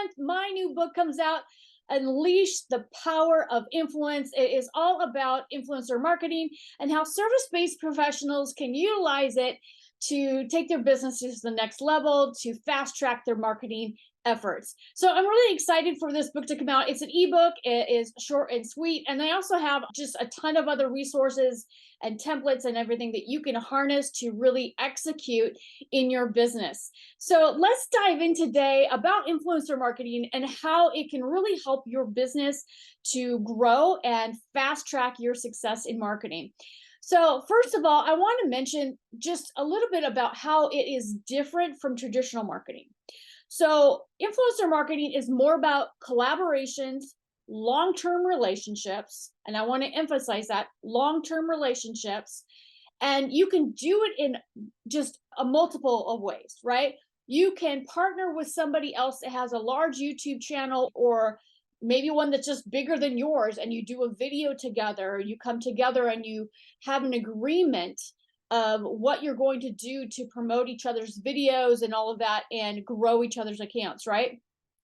month, my new book comes out, Unleash the Power of Influence. It is all about influencer marketing and how service-based professionals can utilize it to take their businesses to the next level, to fast track their marketing efforts. So I'm really excited for this book to come out. It's an ebook, it is short and sweet. And I also have just a ton of other resources and templates and everything that you can harness to really execute in your business. So let's dive in today about influencer marketing and how it can really help your business to grow and fast track your success in marketing. So, first of all, I want to mention just a little bit about how it is different from traditional marketing. So, influencer marketing is more about collaborations, long term relationships. And I want to emphasize that long term relationships. And you can do it in just a multiple of ways, right? You can partner with somebody else that has a large YouTube channel or maybe one that's just bigger than yours, and you do a video together. You come together and you have an agreement of what you're going to do to promote each other's videos and all of that and grow each other's accounts, right?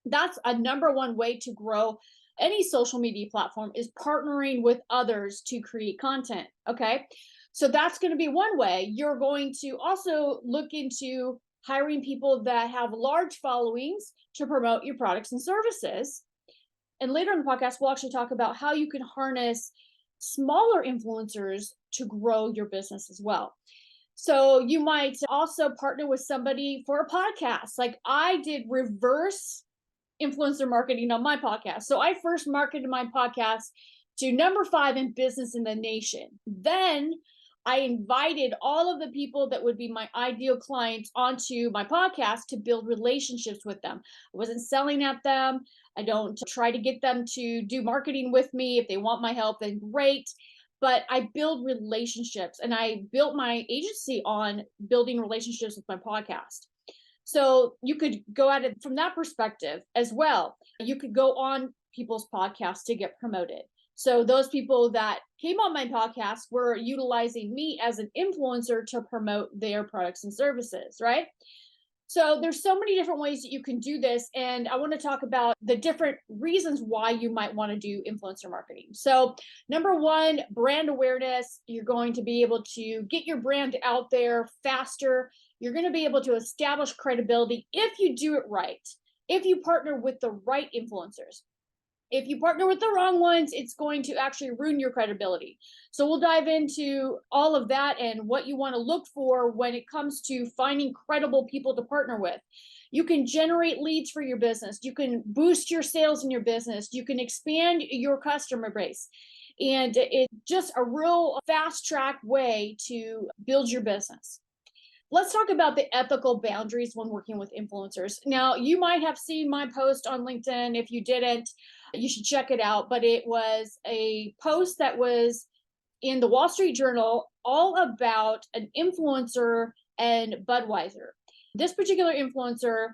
That's a number one way to grow any social media platform, is partnering with others to create content. Okay. So that's going to be one way. You're going to also look into hiring people that have large followings to promote your products and services. And later in the podcast, we'll actually talk about how you can harness smaller influencers to grow your business as well. So you might also partner with somebody for a podcast. Like I did reverse influencer marketing on my podcast. So I first marketed my podcast to number 5 in business in the nation. Then I invited all of the people that would be my ideal clients onto my podcast to build relationships with them. I wasn't selling at them. I don't try to get them to do marketing with me. If they want my help, then great. But I build relationships, and I built my agency on building relationships with my podcast. So you could go at it from that perspective as well. You could go on people's podcasts to get promoted. So those people that came on my podcast were utilizing me as an influencer to promote their products and services, right? So there's so many different ways that you can do this. And I want to talk about the different reasons why you might want to do influencer marketing. So number one, brand awareness. You're going to be able to get your brand out there faster. You're going to be able to establish credibility if you do it right, if you partner with the right influencers. If you partner with the wrong ones, it's going to actually ruin your credibility. So we'll dive into all of that and what you want to look for when it comes to finding credible people to partner with. You can generate leads for your business. You can boost your sales in your business. You can expand your customer base. And it's just a real fast track way to build your business. Let's talk about the ethical boundaries when working with influencers. Now, you might have seen my post on LinkedIn. If you didn't, you should check it out. But it was a post that was in the Wall Street Journal all about an influencer and Budweiser. This particular influencer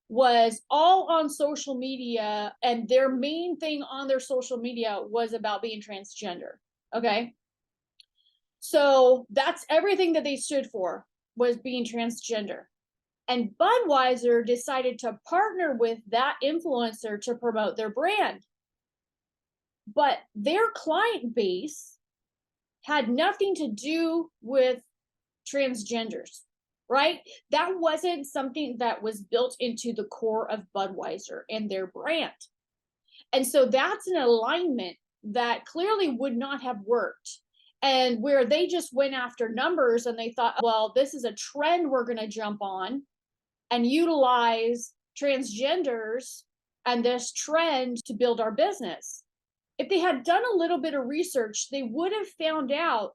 was all on social media, and their main thing on their social media was about being transgender. Okay. So that's everything that they stood for, was being transgender. And Budweiser decided to partner with that influencer to promote their brand. But their client base had nothing to do with transgenders, right? That wasn't something that was built into the core of Budweiser and their brand. And so that's an alignment that clearly would not have worked. And where they just went after numbers and they thought, well, this is a trend we're going to jump on and utilize transgenders and this trend to build our business. If they had done a little bit of research, they would have found out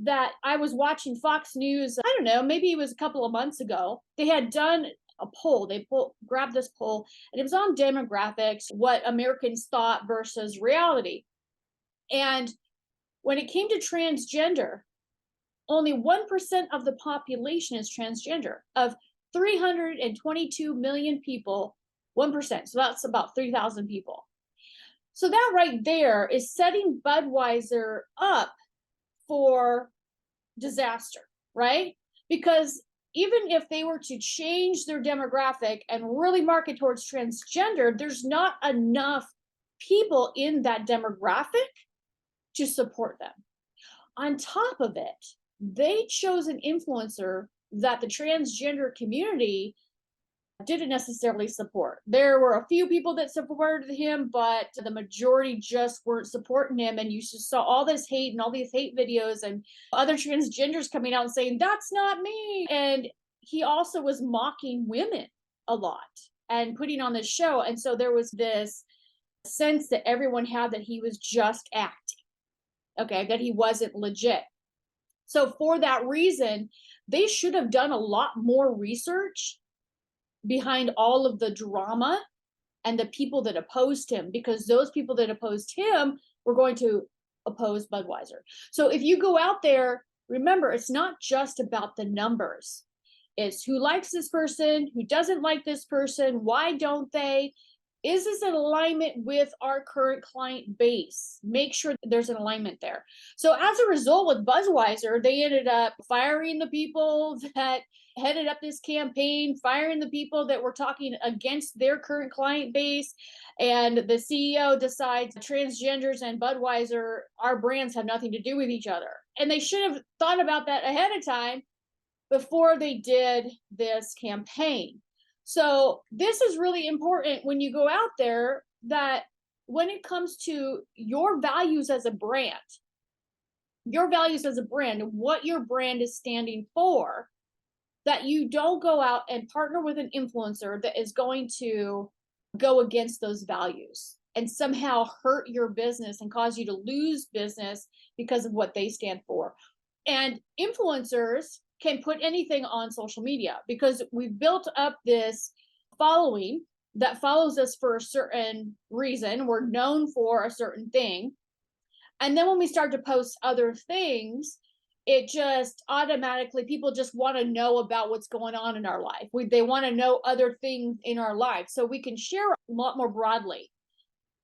that I was watching Fox News. I don't know, maybe it was a couple of months ago. They had done a poll. They grabbed this poll, and it was on demographics, what Americans thought versus reality. And when it came to transgender, only 1% of the population is transgender. Of 322 million people, 1%. So that's about 3,000 people. So that right there is setting Budweiser up for disaster, right? Because even if they were to change their demographic and really market towards transgender, there's not enough people in that demographic to support them. On top of it, they chose an influencer that the transgender community didn't necessarily support. There were a few people that supported him, but the majority just weren't supporting him. And you just saw all this hate and all these hate videos and other transgenders coming out and saying, "That's not me." And he also was mocking women a lot and putting on this show. And so there was this sense that everyone had that he was just acting, okay, that he wasn't legit. So for that reason, they should have done a lot more research behind all of the drama and the people that opposed him, because those people that opposed him were going to oppose Budweiser. So if you go out there, remember, it's not just about the numbers. It's who likes this person, who doesn't like this person, why don't they? Is this in alignment with our current client base? Make sure that there's an alignment there. So as a result with Budweiser, they ended up firing the people that headed up this campaign, firing the people that were talking against their current client base. And the CEO decides transgenders and Budweiser, our brands have nothing to do with each other. And they should have thought about that ahead of time before they did this campaign. So this is really important when you go out there, that when it comes to your values as a brand, what your brand is standing for, that you don't go out and partner with an influencer that is going to go against those values and somehow hurt your business and cause you to lose business because of what they stand for. And influencers can put anything on social media because we've built up this following that follows us for a certain reason. We're known for a certain thing. And then when we start to post other things, it just automatically, people just want to know about what's going on in our life. They want to know other things in our life, so we can share a lot more broadly.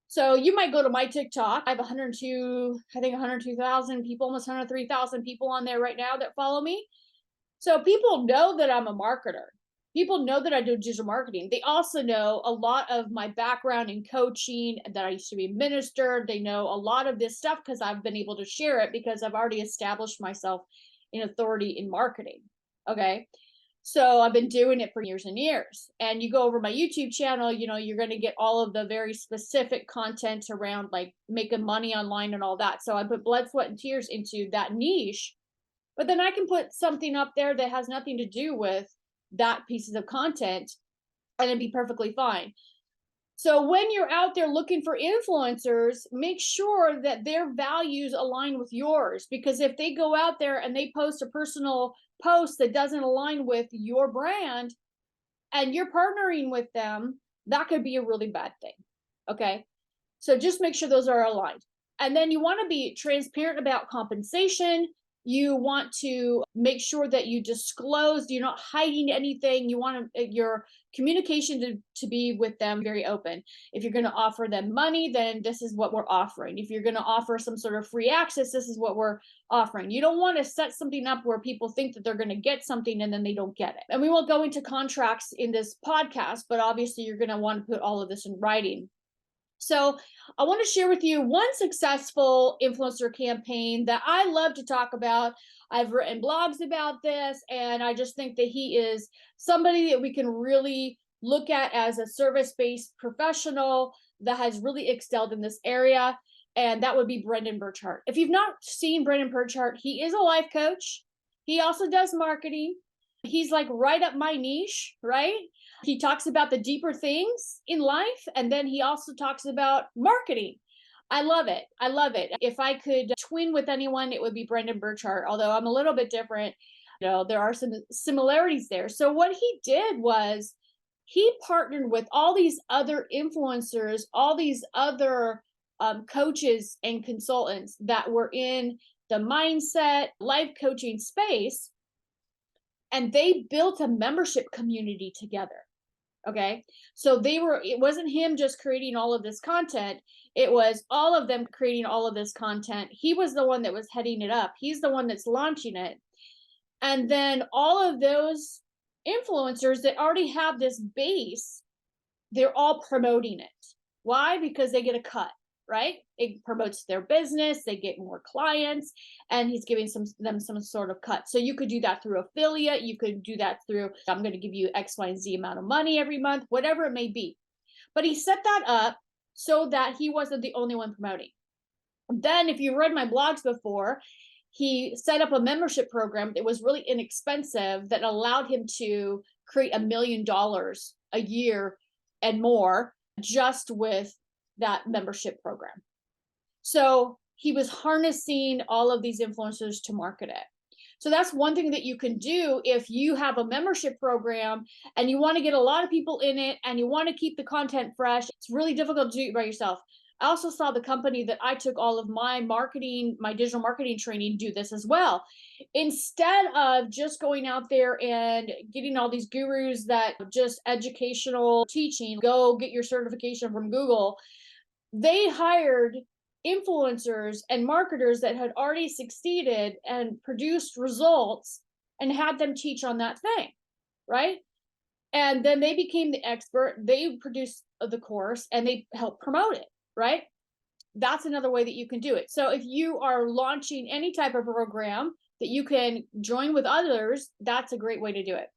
So you might go to my TikTok. I have 102,000 people, almost 103,000 people on there right now that follow me. So people know that I'm a marketer. People know that I do digital marketing. They also know a lot of my background in coaching, that I used to be a minister. They know a lot of this stuff because I've been able to share it because I've already established myself in authority in marketing. Okay. So I've been doing it for years and years. And you go over my YouTube channel, you're going to get all of the very specific content around like making money online and all that. So I put blood, sweat, and tears into that niche. But then I can put something up there that has nothing to do with that pieces of content and it'd be perfectly fine. So when you're out there looking for influencers, make sure that their values align with yours, because if they go out there and they post a personal post that doesn't align with your brand and you're partnering with them, that could be a really bad thing. Okay. So just make sure those are aligned. And then you want to be transparent about compensation. You want to make sure that you disclose, you're not hiding anything. You want your communication to be with them very open. If you're going to offer them money, then this is what we're offering. If you're going to offer some sort of free access, this is what we're offering. You don't want to set something up where people think that they're going to get something and then they don't get it. And we won't go into contracts in this podcast, but obviously you're going to want to put all of this in writing. So I want to share with you one successful influencer campaign that I love to talk about. I've written blogs about this, and I just think that he is somebody that we can really look at as a service-based professional that has really excelled in this area, and that would be Brendon Burchard. If you've not seen Brendon Burchard, he is a life coach. He also does marketing. He's like right up my niche, right? He talks about the deeper things in life, and then he also talks about marketing. I love it. I love it. If I could twin with anyone, it would be Brendon Burchard, although I'm a little bit different. There are some similarities there. So what he did was he partnered with all these other influencers, all these other coaches and consultants that were in the mindset, life coaching space, and they built a membership community together. Okay. So it wasn't him just creating all of this content. It was all of them creating all of this content. He was the one that was heading it up. He's the one that's launching it. And then all of those influencers that already have this base, they're all promoting it. Why? Because they get a cut, right? It promotes their business, they get more clients, and he's giving them some sort of cut. So you could do that through affiliate, you could do that through, I'm going to give you X, Y, and Z amount of money every month, whatever it may be. But he set that up so that he wasn't the only one promoting. Then, if you read my blogs before, he set up a membership program that was really inexpensive that allowed him to create $1 million a year and more just with that membership program. So he was harnessing all of these influencers to market it. So that's one thing that you can do if you have a membership program and you want to get a lot of people in it and you want to keep the content fresh. It's really difficult to do it by yourself. I also saw the company that I took all of my marketing, my digital marketing training, do this as well. Instead of just going out there and getting all these gurus that just educational teaching, go get your certification from Google, they hired influencers and marketers that had already succeeded and produced results and had them teach on that thing, right? And then they became the expert, they produced the course and they helped promote it, right? That's another way that you can do it. So if you are launching any type of program that you can join with others, that's a great way to do it.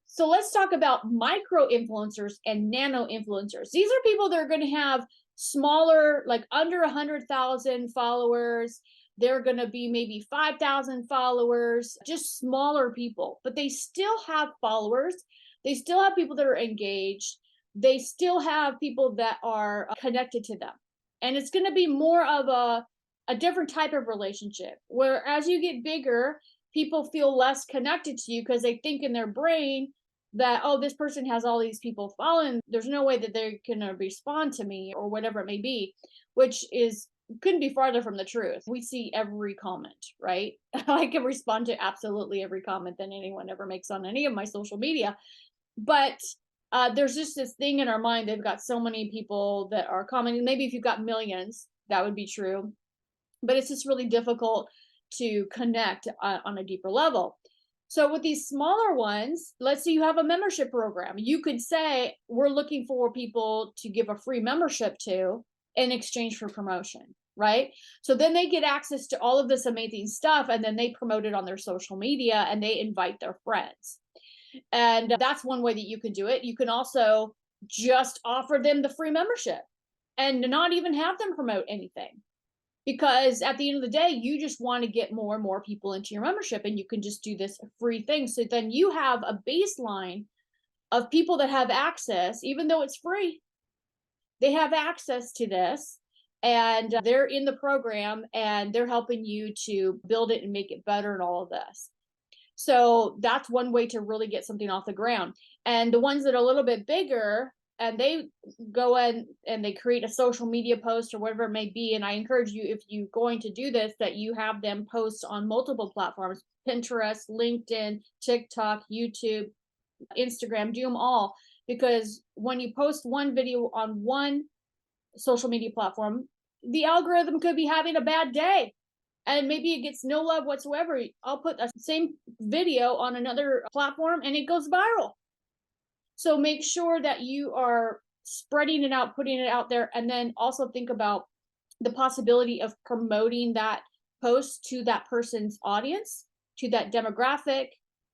So let's talk about micro influencers and nano influencers. These are people that are going to have smaller, like under 100,000 followers. They're going to be maybe 5,000 followers, just smaller people, but they still have followers. They still have people that are engaged. They still have people that are connected to them. And it's going to be more of a different type of relationship, where as you get bigger, people feel less connected to you because they think in their brain that, oh, this person has all these people following, there's no way that they're going to respond to me or whatever it may be, which couldn't be farther from the truth. We see every comment, right? I can respond to absolutely every comment that anyone ever makes on any of my social media. But there's just this thing in our mind. They've got so many people that are commenting. Maybe if you've got millions, that would be true. But it's just really difficult to connect on a deeper level. So with these smaller ones, let's say you have a membership program. You could say, we're looking for people to give a free membership to in exchange for promotion, right? So then they get access to all of this amazing stuff, and then they promote it on their social media and they invite their friends. And that's one way that you can do it. You can also just offer them the free membership and not even have them promote anything. Because at the end of the day, you just want to get more and more people into your membership, and you can just do this free thing. So then you have a baseline of people that have access, even though it's free. They have access to this, and they're in the program, and they're helping you to build it and make it better and all of this. So that's one way to really get something off the ground. And the ones that are a little bit bigger, and they go in and they create a social media post or whatever it may be. And I encourage you, if you're going to do this, that you have them post on multiple platforms: Pinterest, LinkedIn, TikTok, YouTube, Instagram. Do them all, because when you post one video on one social media platform, the algorithm could be having a bad day and maybe it gets no love whatsoever. I'll put the same video on another platform and it goes viral. So make sure that you are spreading it out, putting it out there, and then also think about the possibility of promoting that post to that person's audience, to that demographic,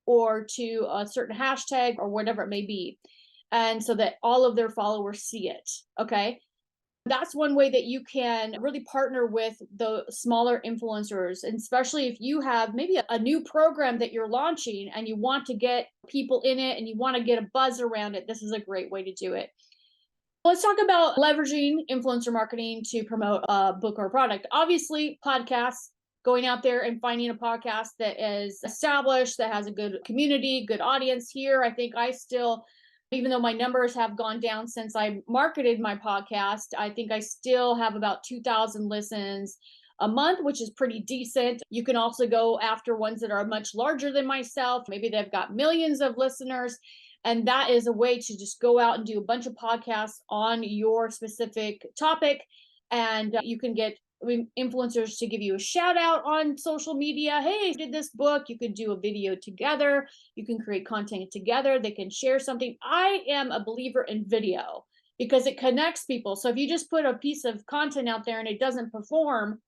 or to a certain hashtag or whatever it may be. And so that all of their followers see it. Okay. That's one way that you can really partner with the smaller influencers, and especially if you have maybe a new program that you're launching and you want to get people in it and you want to get a buzz around it. This is a great way to do it. Let's talk about leveraging influencer marketing to promote a book or a product. Obviously, podcasts, going out there and finding a podcast that is established, that has a good community, good audience. Here, I think I still, even though my numbers have gone down since I marketed my podcast, I think I still have about 2,000 listens a month, which is pretty decent. You can also go after ones that are much larger than myself. Maybe they've got millions of listeners. And that is a way to just go out and do a bunch of podcasts on your specific topic. And you can get influencers to give you a shout out on social media. Hey, I did this book. You could do a video together. You can create content together. They can share something. I am a believer in video because it connects people. So if you just put a piece of content out there and it doesn't perform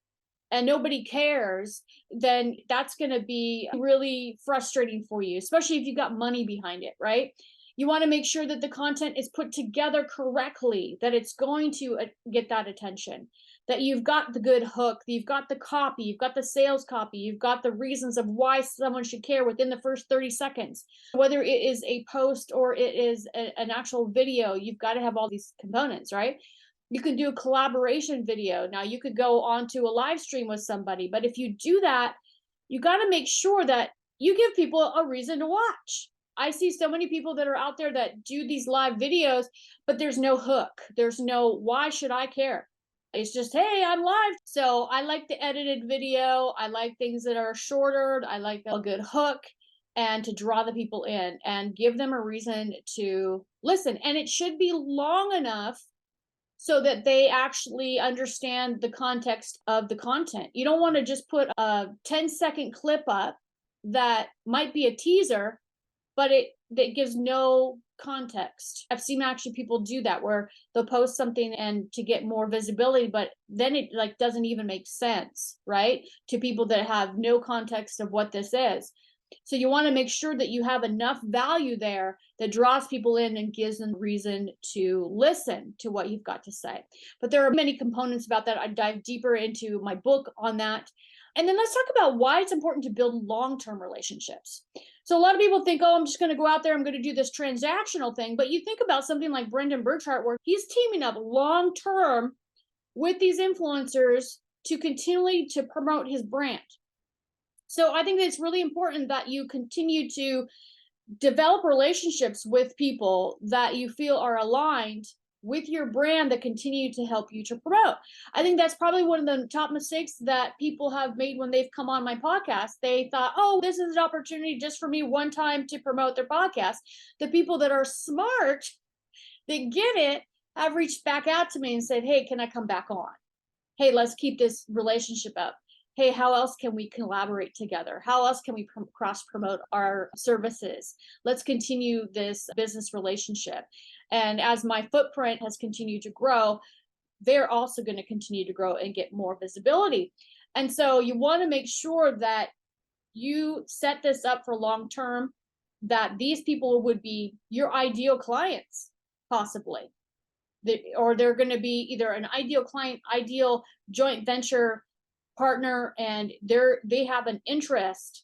and nobody cares, then that's going to be really frustrating for you, especially if you got money behind it, right? You want to make sure that the content is put together correctly, that it's going to get that attention, that you've got the good hook, you've got the copy, you've got the sales copy, you've got the reasons of why someone should care within the first 30 seconds. Whether it is a post or it is an actual video, you've got to have all these components, right? You can do a collaboration video. Now you could go onto a live stream with somebody, but if you do that, you got to make sure that you give people a reason to watch. I see so many people that are out there that do these live videos, but there's no hook. There's no, why should I care? It's just, hey, I'm live. So I like the edited video. I like things that are shorter. I like a good hook and to draw the people in and give them a reason to listen. And it should be long enough so that they actually understand the context of the content. You don't want to just put a 10-second clip up that might be a teaser, but that gives no context. I've seen actually people do that where they'll post something and to get more visibility, but then it like doesn't even make sense, right? To people that have no context of what this is. So you want to make sure that you have enough value there that draws people in and gives them reason to listen to what you've got to say. But there are many components about that. I dive deeper into my book on that. And then let's talk about why it's important to build long-term relationships. So a lot of people think, oh, I'm just going to go out there, I'm going to do this transactional thing. But you think about something like Brendan Burchard, where he's teaming up long-term with these influencers to continually to promote his brand. So I think that it's really important that you continue to develop relationships with people that you feel are aligned with your brand that continue to help you to promote. I think that's probably one of the top mistakes that people have made when they've come on my podcast. They thought, oh, this is an opportunity just for me one time to promote their podcast. The people that are smart, that get it, have reached back out to me and said, hey, can I come back on? Hey, let's keep this relationship up. Hey, how else can we collaborate together? How else can we cross promote our services? Let's continue this business relationship. And as my footprint has continued to grow, they're also going to continue to grow and get more visibility. And so you want to make sure that you set this up for long term, that these people would be your ideal clients, possibly. Or they're going to be either an ideal client, ideal joint venture partner, and they have an interest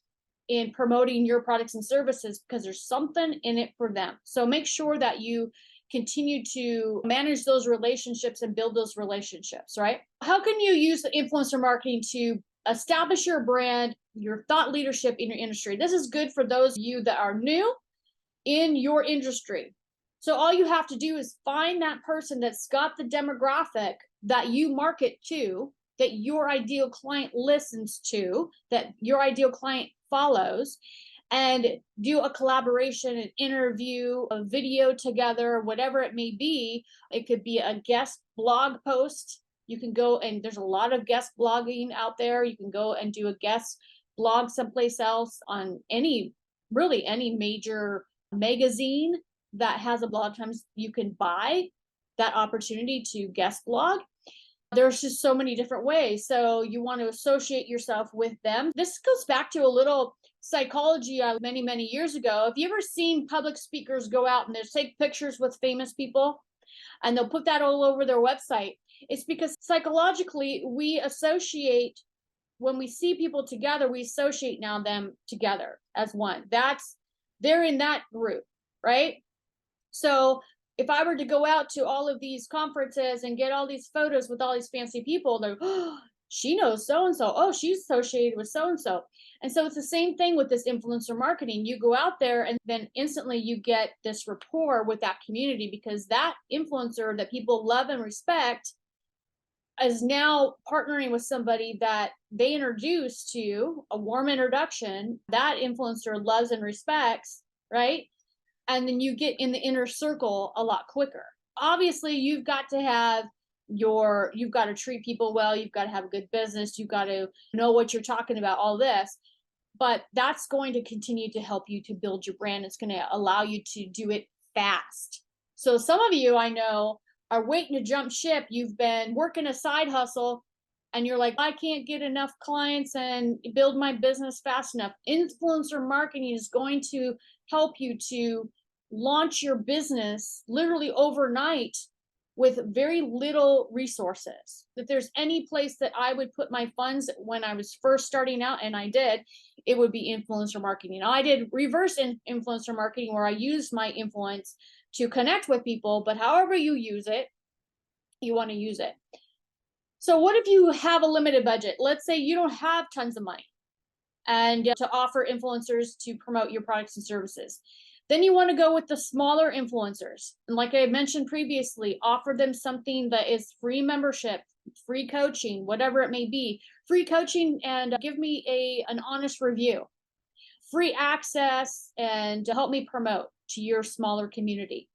in promoting your products and services because there's something in it for them. So make sure that you continue to manage those relationships and build those relationships, right? How can you use the influencer marketing to establish your brand, your thought leadership in your industry? This is good for those of you that are new in your industry. So all you have to do is find that person that's got the demographic that you market to, that your ideal client listens to, that your ideal client follows, and do a collaboration, an interview, a video together, whatever it may be. It could be a guest blog post. You can go, and there's a lot of guest blogging out there. You can go and do a guest blog someplace else on really any major magazine that has a blog. Times you can buy that opportunity to guest blog. There's just so many different ways. So you want to associate yourself with them. This goes back to a little psychology many, many years ago. Have you ever seen public speakers go out and they'll take pictures with famous people and they'll put that all over their website? It's because psychologically we associate, when we see people together, we associate now them together as one. They're in that group, right? So if I were to go out to all of these conferences and get all these photos with all these fancy people, they're, oh, she knows so-and-so. Oh, she's associated with so-and-so. And so it's the same thing with this influencer marketing. You go out there and then instantly you get this rapport with that community because that influencer that people love and respect is now partnering with somebody that they introduced to, a warm introduction, that influencer loves and respects, right? And then you get in the inner circle a lot quicker. Obviously, you've got to have you've got to treat people well, you've got to have a good business, you've got to know what you're talking about, all this. But that's going to continue to help you to build your brand. It's going to allow you to do it fast. So some of you I know are waiting to jump ship. You've been working a side hustle and you're like, I can't get enough clients and build my business fast enough. Influencer marketing is going to help you to launch your business literally overnight with very little resources. If there's any place that I would put my funds when I was first starting out, and I did, it would be influencer marketing. I did reverse influencer marketing where I used my influence to connect with people, but however you use it, you want to use it. So what if you have a limited budget? Let's say you don't have tons of money and to offer influencers to promote your products and services. Then you want to go with the smaller influencers. And like I mentioned previously, offer them something that is free membership, free coaching, whatever it may be, free coaching, and give me an honest review, free access, and to help me promote to your smaller community.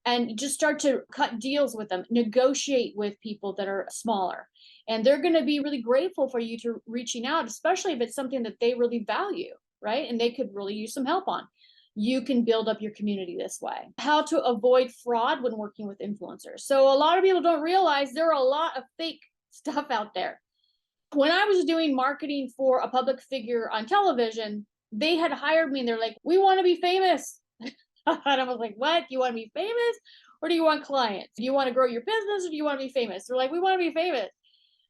And just start to cut deals with them, negotiate with people that are smaller. And they're going to be really grateful for you to reaching out, especially if it's something that they really value, right? And they could really use some help on. You can build up your community this way. How to avoid fraud when working with influencers. So a lot of people don't realize there are a lot of fake stuff out there. When I was doing marketing for a public figure on television, they had hired me and they're like, we want to be famous. And I was like, what? Do you want to be famous or do you want clients? Do you want to grow your business or do you want to be famous? They're like, we want to be famous.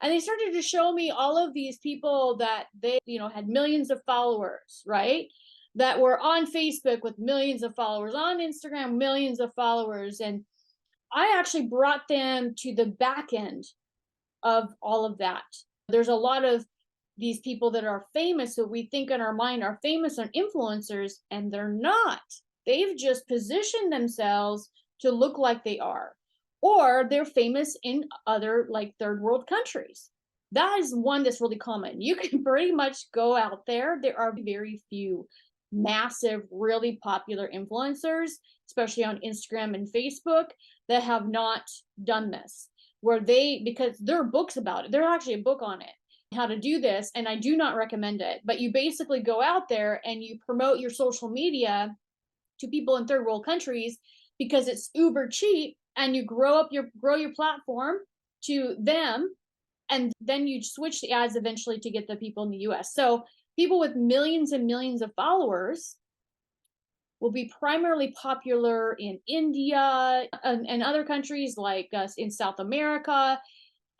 And they started to show me all of these people that they, had millions of followers, right? That were on Facebook with millions of followers, on Instagram, millions of followers. And I actually brought them to the back end of all of that. There's a lot of these people that are famous that we think in our mind are famous and influencers, and they're not. They've just positioned themselves to look like they are, or they're famous in other like third world countries. That is one that's really common. You can pretty much go out there. There are very few massive, really popular influencers, especially on Instagram and Facebook, that have not done this, where because there are books about it. There's actually a book on it, how to do this, and I do not recommend it. But you basically go out there and you promote your social media to people in third world countries because it's uber cheap, and you grow your platform to them, and then you switch the ads eventually to get the people in the US. So people with millions and millions of followers will be primarily popular in India and other countries like in South America.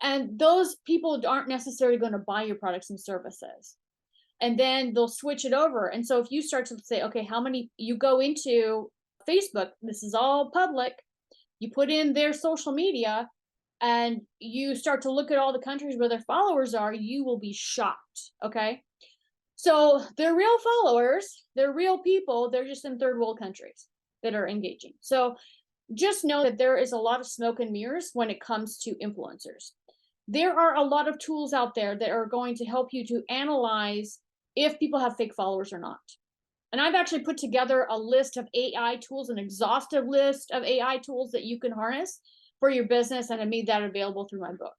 And those people aren't necessarily going to buy your products and services. And then they'll switch it over. And so if you start to say, okay, how many, you go into Facebook, this is all public, you put in their social media and you start to look at all the countries where their followers are, you will be shocked. Okay. So they're real followers, they're real people, they're just in third world countries that are engaging. So just know that there is a lot of smoke and mirrors when it comes to influencers. There are a lot of tools out there that are going to help you to analyze if people have fake followers or not. And I've actually put together a list of AI tools, an exhaustive list of AI tools that you can harness for your business, and I made that available through my book.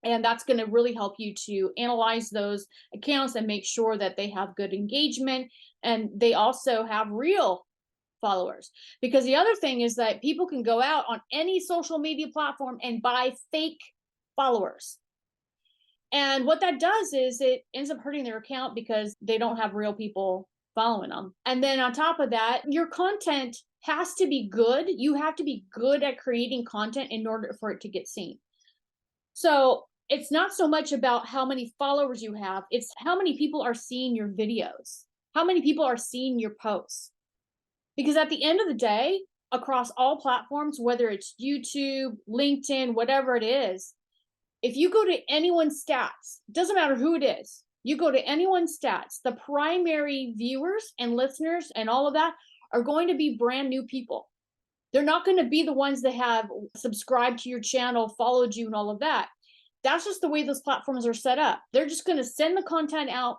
And that's going to really help you to analyze those accounts and make sure that they have good engagement and they also have real followers. Because the other thing is that people can go out on any social media platform and buy fake followers. And what that does is it ends up hurting their account because they don't have real people following them. And then on top of that, your content has to be good. You have to be good at creating content in order for it to get seen. So it's not so much about how many followers you have, it's how many people are seeing your videos, how many people are seeing your posts. Because at the end of the day, across all platforms, whether it's YouTube, LinkedIn, whatever it is, if you go to anyone's stats, doesn't matter who it is, you go to anyone's stats, the primary viewers and listeners and all of that are going to be brand new people. They're not going to be the ones that have subscribed to your channel, followed you, and all of that. That's just the way those platforms are set up. They're just going to send the content out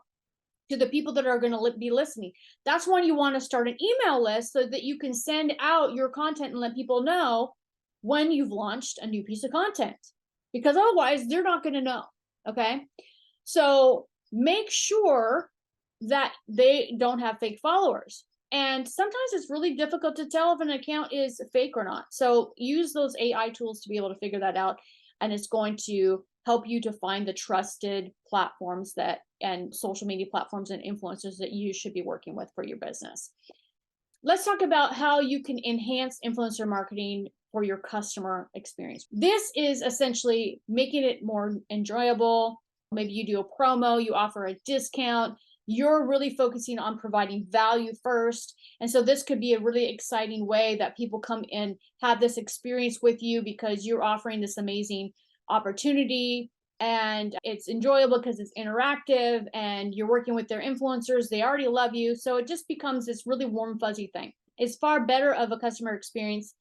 to the people that are going to be listening. That's when you want to start an email list so that you can send out your content and let people know when you've launched a new piece of content. because otherwise they're not going to know. Okay. So make sure that they don't have fake followers. And sometimes it's really difficult to tell if an account is fake or not. So use those AI tools to be able to figure that out. And it's going to help you to find the trusted platforms that and social media platforms and influencers that you should be working with for your business. Let's talk about how you can enhance influencer marketing for your customer experience. This is essentially making it more enjoyable. Maybe you do a promo, you offer a discount, you're really focusing on providing value first. And so this could be a really exciting way that people come and have this experience with you because you're offering this amazing opportunity, and it's enjoyable because it's interactive and you're working with their influencers. They already love you. So it just becomes this really warm, fuzzy thing. It's far better of a customer experience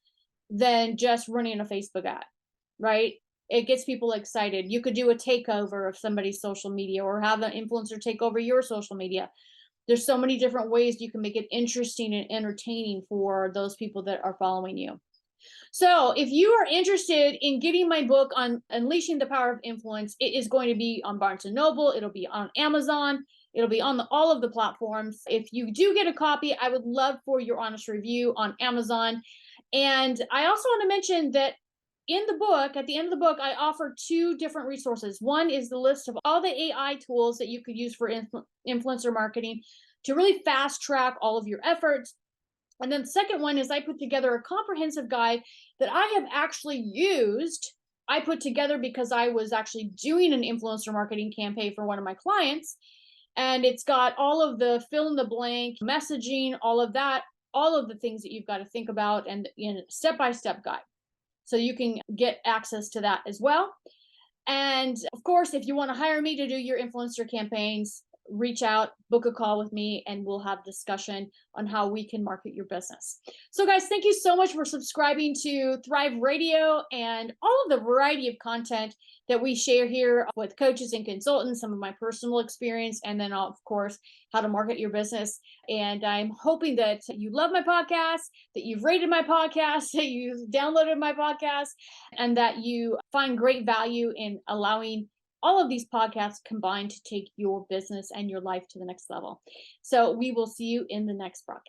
than just running a Facebook ad, right? It gets people excited. You could do a takeover of somebody's social media or have an influencer take over your social media. There's so many different ways you can make it interesting and entertaining for those people that are following you. So if you are interested in getting my book on Unleashing the Power of Influence, it is going to be on Barnes and Noble. It'll be on Amazon. It'll be on all of the platforms. If you do get a copy, I would love for your honest review on Amazon. And I also want to mention that in the book, at the end of the book, I offer 2 different resources. One is the list of all the AI tools that you could use for influencer marketing to really fast track all of your efforts. And then the second one is I put together a comprehensive guide that I have actually used. I put together because I was actually doing an influencer marketing campaign for one of my clients. And it's got all of the fill in the blank messaging, all of that, all of the things that you've got to think about, and in step-by-step guide. So you can get access to that as well. And of course, if you want to hire me to do your influencer campaigns, reach out, book a call with me, and we'll have discussion on how we can market your business. So guys, thank you so much for subscribing to Thrive Radio and all of the variety of content that we share here with coaches and consultants, some of my personal experience, and then of course, how to market your business. And I'm hoping that you love my podcast, that you've rated my podcast, that you've downloaded my podcast, and that you find great value in allowing all of these podcasts combined to take your business and your life to the next level. So we will see you in the next broadcast.